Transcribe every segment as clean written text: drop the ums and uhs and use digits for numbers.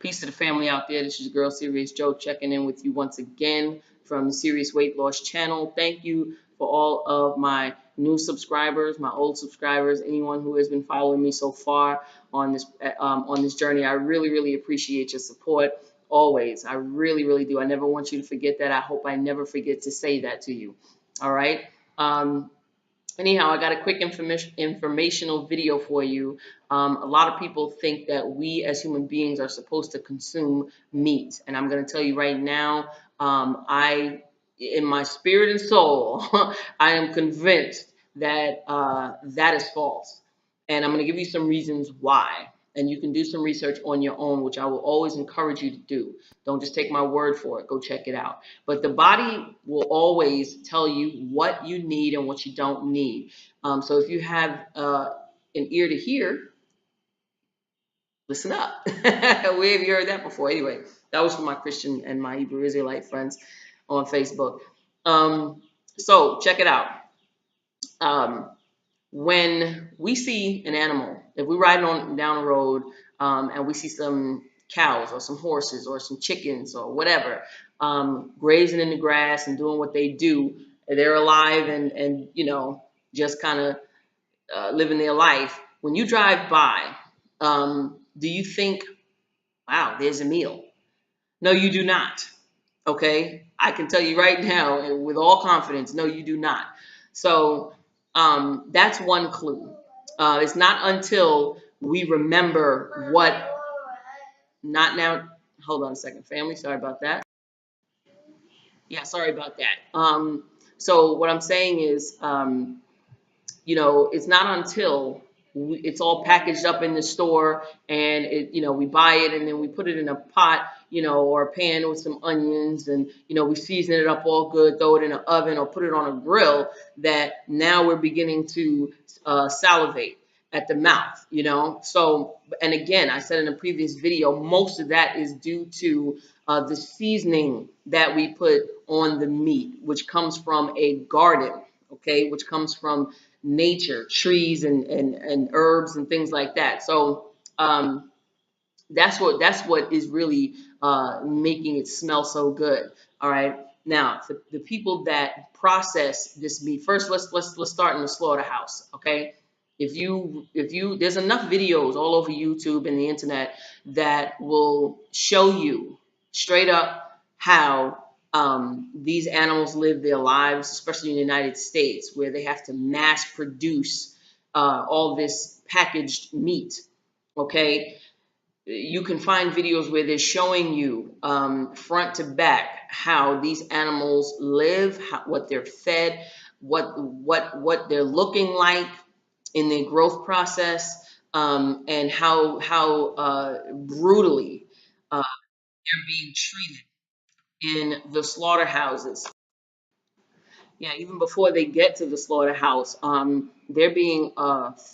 Peace to the family out there. This is your girl, Serious Joe, checking in with you once again from the Serious Weight Loss channel. Thank you for all of my new subscribers, my old subscribers, anyone who has been following me so far on this journey. I really appreciate your support always. I really do. I never want you to forget that. I hope I never forget to say that to you. All right. Anyhow, I got a quick informational video for you. A lot of people think that we as human beings are supposed to consume meat. And I'm going to tell you right now, in my spirit and soul, I am convinced that that is false. And I'm going to give you some reasons why. And you can do some research on your own, which I will always encourage you to do. Don't just take my word for it. Go check it out. But the body will always tell you what you need and what you don't need. So if you have an ear to hear, listen up. Where have you heard that before? Anyway, that was for my Christian and my Hebrew Israelite friends on Facebook. So check it out. When we see an animal, if we ride on down the road and we see some cows or some horses or some chickens or whatever grazing in the grass and doing what they do, they're alive and just kind of living their life. When you drive by, do you think, wow, there's a meal? No, you do not. Okay, I can tell you right now with all confidence, no, you do not. So that's one clue. It's not until we remember not now, hold on a second, family, sorry about that. Yeah, sorry about that. So what I'm saying is, it's not until it's all packaged up in the store and we buy it and then we put it in a pot, or a pan with some onions and, we season it up all good, throw it in an oven or put it on a grill, that now we're beginning to salivate at the mouth, So, and again, I said in a previous video, most of that is due to the seasoning that we put on the meat, which comes from a garden, okay, which comes from nature, trees and herbs and things like that. So that's what is really making it smell so good. All right. Now, the people that process this meat, first let's start in the slaughterhouse. Okay. If you there's enough videos all over YouTube and the internet that will show you straight up how these animals live their lives, especially in the United States, where they have to mass produce all this packaged meat. Okay, you can find videos where they're showing you front to back how these animals live, what they're fed, what they're looking like in their growth process, and how brutally they're being treated in the slaughterhouses. Yeah, even before they get to the slaughterhouse, they're being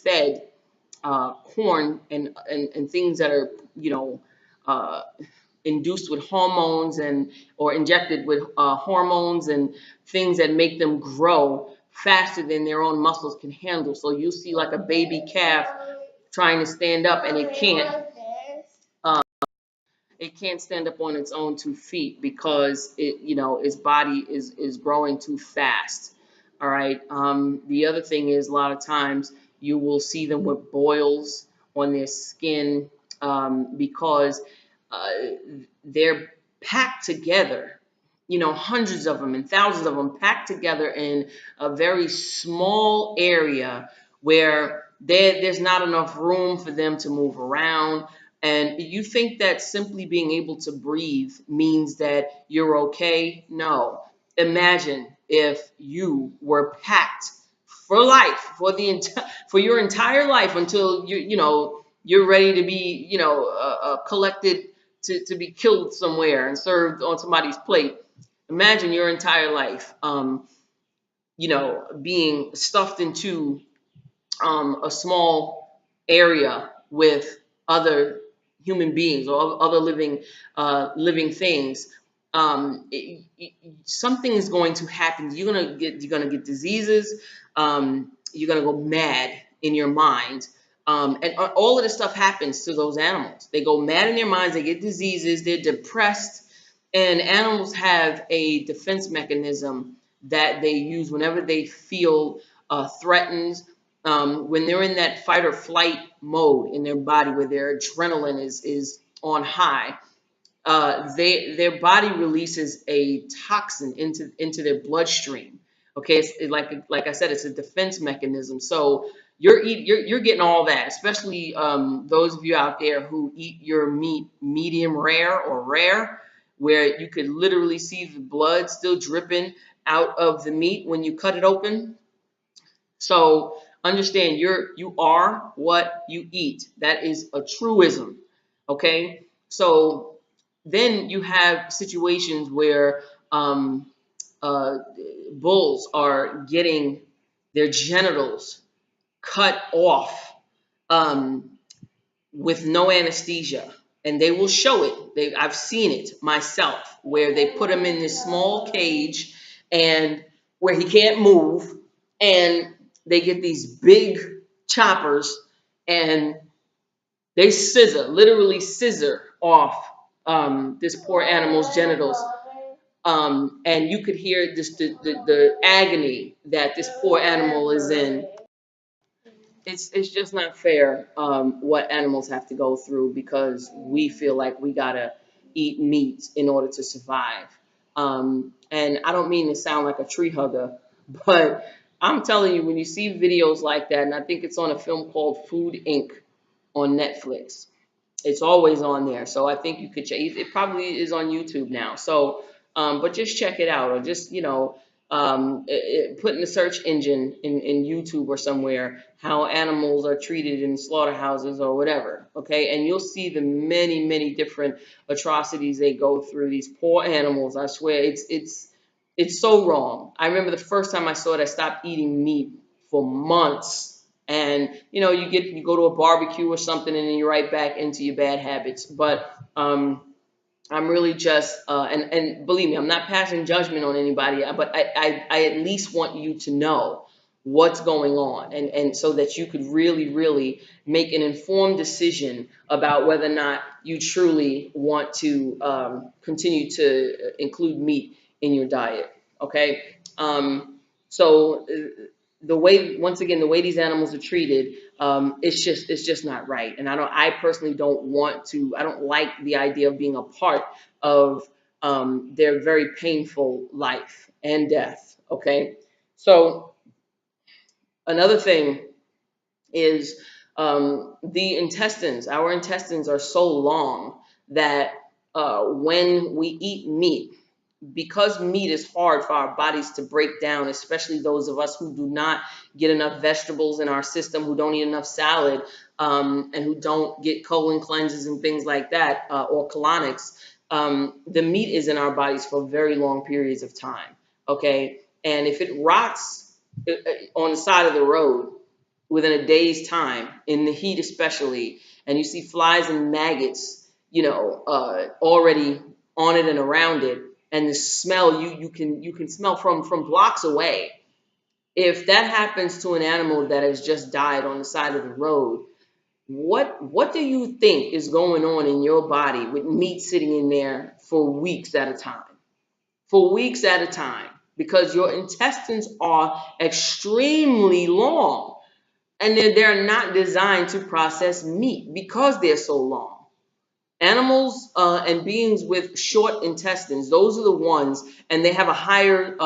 fed corn and things that are uh, induced with hormones or injected with hormones and things that make them grow faster than their own muscles can handle. So you see like a baby calf trying to stand up and it can't stand up on its own 2 feet because its body is growing too fast. All right. The other thing is a lot of times you will see them with boils on their skin because uh, they're packed together. Hundreds of them and thousands of them packed together in a very small area where there's not enough room for them to move around. And you think that simply being able to breathe means that you're okay? No. Imagine if you were packed for life, for your entire life until you're ready to be collected to be killed somewhere and served on somebody's plate. Imagine your entire life, being stuffed into a small area with other human beings or other living things. Something is going to happen. You're gonna get diseases. You're gonna go mad in your mind. And all of this stuff happens to those animals. They go mad in their minds, they get diseases, they're depressed, and animals have a defense mechanism that they use whenever they feel threatened. When they're in that fight or flight mode in their body, where their adrenaline is on high, their body releases a toxin into their bloodstream. Okay, like I said, it's a defense mechanism. So you're getting all that, especially those of you out there who eat your meat medium rare or rare, where you could literally see the blood still dripping out of the meat when you cut it open. So understand you are what you eat. That is a truism. Okay. So then you have situations where uh, bulls are getting their genitals cut off um, with no anesthesia, and they will show it. I've seen it myself, where they put him in this small cage and where he can't move, and they get these big choppers and they literally scissor off this poor animal's genitals. And you could hear just the agony that this poor animal is in. It's just not fair what animals have to go through because we feel like we gotta eat meat in order to survive. And I don't mean to sound like a tree hugger, but I'm telling you, when you see videos like that, and I think it's on a film called Food Inc. on Netflix. It's always on there, so I think you could check. It probably is on YouTube now. So, but just check it out, or just put in the search engine in YouTube or somewhere how animals are treated in slaughterhouses or whatever. Okay, and you'll see the many different atrocities they go through. These poor animals. I swear, it's so wrong. I remember the first time I saw it, I stopped eating meat for months. And you go to a barbecue or something, and then you're right back into your bad habits. But I'm really just and believe me, I'm not passing judgment on anybody, but I at least want you to know what's going on, and so that you could really make an informed decision about whether or not you truly want to continue to include meat in your diet. Okay. So the way, once again, the way these animals are treated, it's just not right. And I personally I don't like the idea of being a part of their very painful life and death. Okay. So another thing is the intestines. Our intestines are so long that when we eat meat, because meat is hard for our bodies to break down, especially those of us who do not get enough vegetables in our system, who don't eat enough salad, and who don't get colon cleanses and things like that, or colonics, the meat is in our bodies for very long periods of time. Okay. And if it rots on the side of the road within a day's time, in the heat especially, and you see flies and maggots, already on it and around it, and the smell you can smell from blocks away. If that happens to an animal that has just died on the side of the road, what do you think is going on in your body with meat sitting in there for weeks at a time? For weeks at a time, because your intestines are extremely long, and they're not designed to process meat because they're so long. Animals and beings with short intestines, those are the ones, and they have a higher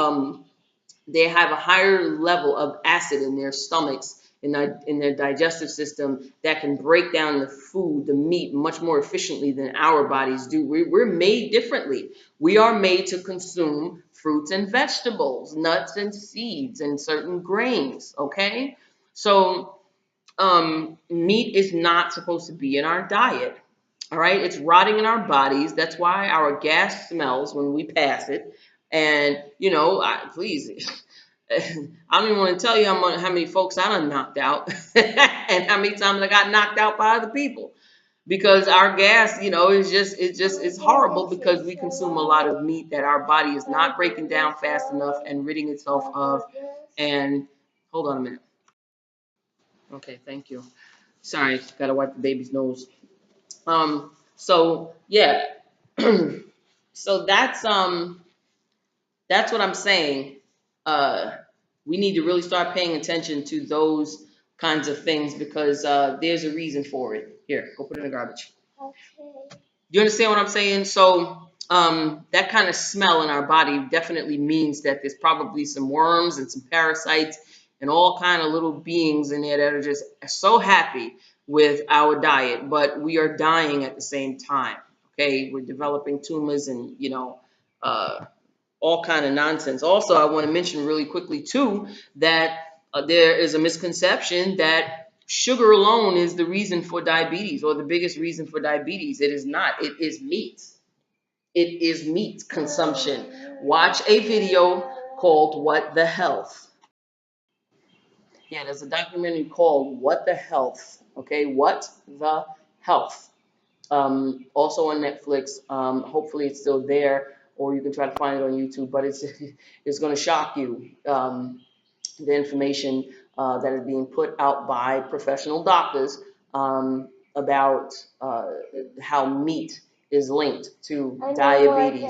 level of acid in their stomachs, in their digestive system, that can break down the food, the meat, much more efficiently than our bodies do. We're made differently. We are made to consume fruits and vegetables, nuts and seeds, and certain grains. Okay, so meat is not supposed to be in our diet. All right, it's rotting in our bodies. That's why our gas smells when we pass it. And please, I don't even want to tell you how many folks I done knocked out, and how many times I got knocked out by other people, because our gas, it's horrible, because we consume a lot of meat that our body is not breaking down fast enough and ridding itself of. And hold on a minute. Okay, thank you. Sorry, gotta wipe the baby's nose. So yeah, so that's what I'm saying. Uh, we need to really start paying attention to those kinds of things because there's a reason for it. Here, go put it in the garbage. Okay. You understand what I'm saying? So that kind of smell in our body definitely means that there's probably some worms and some parasites and all kind of little beings in there that are just so happy with our diet, but we are dying at the same time. Okay, we're developing tumors and uh, all kind of nonsense. Also, I want to mention really quickly too that there is a misconception that sugar alone is the reason for diabetes or the biggest reason for diabetes. It is not. It is meat. It is meat consumption. Watch a video called What the Health. Yeah, there's a documentary called What the Health. Okay, What the Health. Also on Netflix. Hopefully it's still there, or you can try to find it on YouTube. But it's it's going to shock you. The information that is being put out by professional doctors about how meat is linked to diabetes.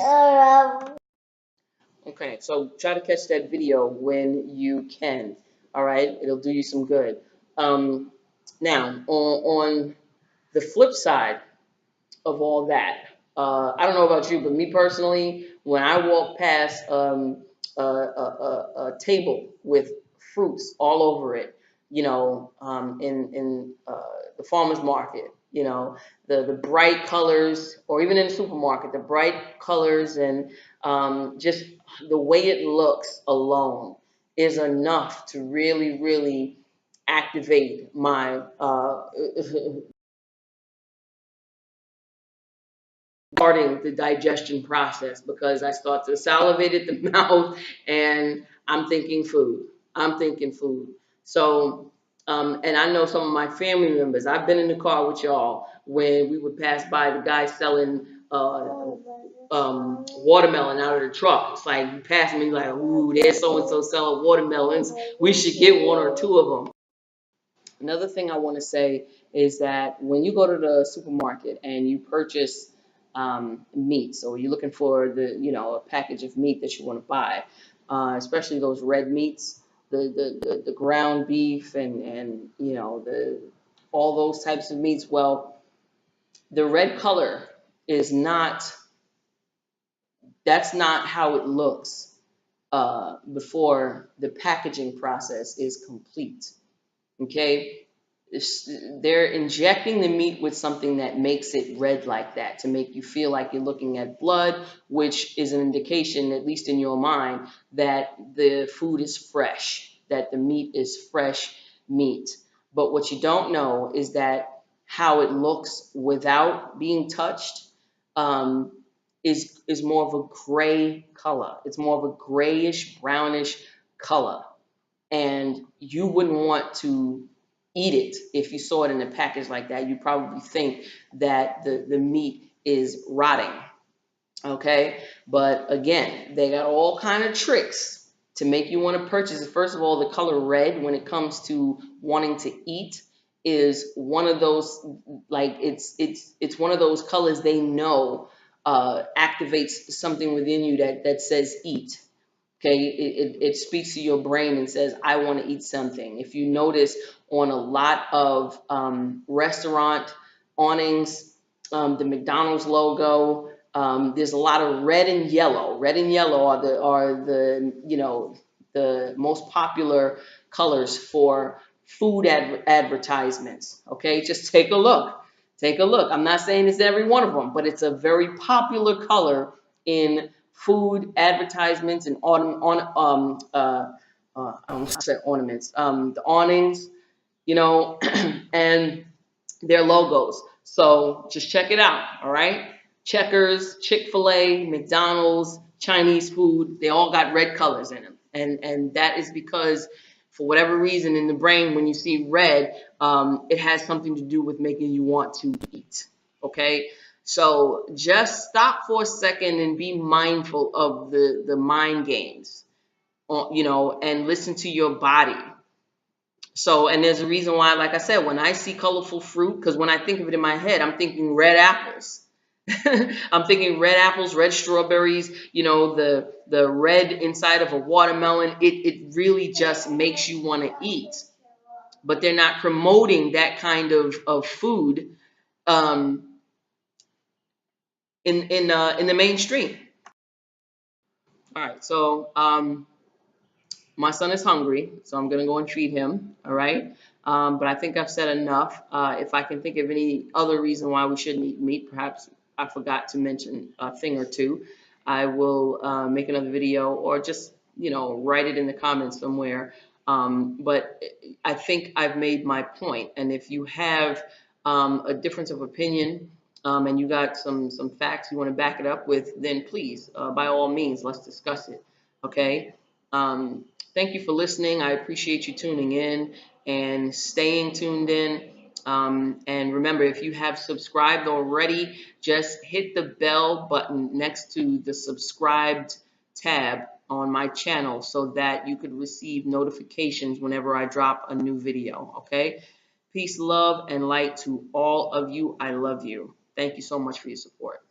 Okay, so try to catch that video when you can. All right, it'll do you some good. Um, Now, on the flip side of all that, I don't know about you, but me personally, when I walk past a table with fruits all over it, in the farmers market, the bright colors, or even in the supermarket, the bright colors and just the way it looks alone is enough to really, really activate my starting the digestion process because I start to salivate at the mouth and I'm thinking food. I'm thinking food. So, and I know some of my family members, I've been in the car with y'all when we would pass by the guy selling watermelon out of the truck. It's like you pass me like, ooh, there's so and so selling watermelons. We should get one or two of them. Another thing I want to say is that when you go to the supermarket and you purchase meats, or you're looking for a package of meat that you want to buy, especially those red meats, the ground beef and the all those types of meats. Well, the red color is not that's not how it looks before the packaging process is complete. Okay, they're injecting the meat with something that makes it red like that to make you feel like you're looking at blood, which is an indication, at least in your mind, that the food is fresh, that the meat is fresh meat. But what you don't know is that how it looks without being touched um, is more of a gray color. It's more of a grayish, brownish color, and you wouldn't want to eat it if you saw it in a package like that. You'd probably think that the meat is rotting. Okay, but again, they got all kind of tricks to make you want to purchase it. First of all, the color red, when it comes to wanting to eat, is one of those, like it's one of those colors they know activates something within you that says eat. Okay, it speaks to your brain and says, I want to eat something. If you notice on a lot of restaurant awnings, the McDonald's logo, there's a lot of red and yellow. Red and yellow are the most popular colors for food advertisements. Okay, just take a look. Take a look. I'm not saying it's every one of them, but it's a very popular color in food advertisements and I almost said ornaments, the awnings, and their logos. So just check it out, all right? Checkers, Chick-fil-A, McDonald's, Chinese food, they all got red colors in them. And that is because for whatever reason in the brain, when you see red, it has something to do with making you want to eat, okay? So just stop for a second and be mindful of the mind games, and listen to your body. So, and there's a reason why, like I said, when I see colorful fruit, because when I think of it in my head, I'm thinking red apples. I'm thinking red apples, red strawberries, the red inside of a watermelon. It really just makes you want to eat. But they're not promoting that kind of food um, in the mainstream. All right, so my son is hungry, so I'm gonna go and feed him. All right, but I think I've said enough. If I can think of any other reason why we shouldn't eat meat, perhaps I forgot to mention a thing or two, I will make another video or just write it in the comments somewhere. But I think I've made my point, and if you have a difference of opinion and you got some facts you want to back it up with, then please, by all means, let's discuss it. Okay. Thank you for listening. I appreciate you tuning in and staying tuned in. And remember, if you have subscribed already, just hit the bell button next to the subscribed tab on my channel so that you could receive notifications whenever I drop a new video. Okay? Peace, love, and light to all of you. I love you. Thank you so much for your support.